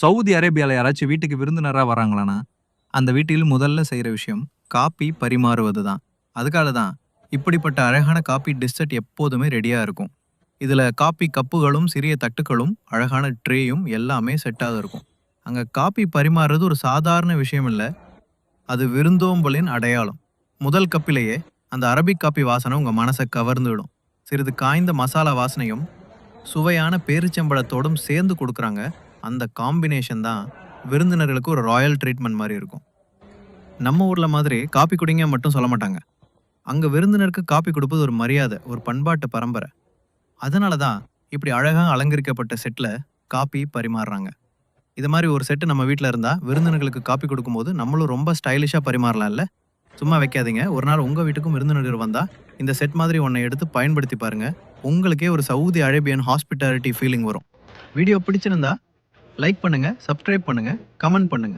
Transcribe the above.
Saudi அரேபியால யாராச்சும் வீட்டுக்கு விருந்தினரா வராங்களான்னா, அந்த வீட்டில் முதல்ல செய்ற விஷயம் காப்பி பரிமாறுவது தான். அதுக்காக தான் இப்படிப்பட்ட அழகான காப்பி டிஷ் செட் எப்போதுமே ரெடியா இருக்கும். இதுல காப்பி கப்புகளும், சிறிய தட்டுக்களும், அழகான ட்ரேயும் எல்லாமே செட்டாக இருக்கும். அங்க காப்பி பரிமாறுறது ஒரு சாதாரண விஷயம் இல்ல. அது விருந்தோம்பலின் அடையாளம். முதல் கப்பிலேயே அந்த அரபிக் காப்பி வாசனை உங்க மனச கவர்ந்துவிடும். சிறிது காய்ந்த மசாலா வாசனையும், சுவையான பேரிச்சம்பழத்தோடும் சேர்ந்து குடுக்குறாங்க. அந்த காம்பினேஷன் தான் விருந்தினர்களுக்கு ஒரு ராயல் ட்ரீட்மெண்ட் மாரி இருக்கும். நம்ம ஊர்ல மாதிரி காப்பி குடிங்க மட்டும் சொல்ல மாட்டாங்க. அங்க விருந்தினருக்கு காப்பி குடுப்பது ஒரு மரியாதை, ஒரு பண்பாட்டு பரம்பரை. அதனால தான் இப்படி அழகா அலங்கரிக்கப்பட்ட செட்ல காப்பி பரிமாறுறாங்க. இது மாரி ஒரு செட் நம்ம வீட்ல இருந்தா விருந்தினர்களுக்கு காப்பி குடுக்கும்போது நம்மளும் ரொம்ப ஸ்டைலிஷா பரிமாறலாம்ல. சும்மா வைக்காதீங்க. ஒரு நாள் உங்க வீட்டுக்கும் விருந்தினர்கள் வந்தா இந்த செட் மாதிரி ஒண்ண எடுத்து பயன்படுத்தி பாருங்க. உங்களுக்கே ஒரு சவுதி அரேபியன் ஹாஸ்பிட்டாலிட்டி ஃபீலிங் வரும். வீடியோ பிடிச்சிருந்தா லைக் பண்ணுங்க, சப்ஸ்கிரைப் பண்ணுங்க, கமெண்ட் பண்ணுங்க.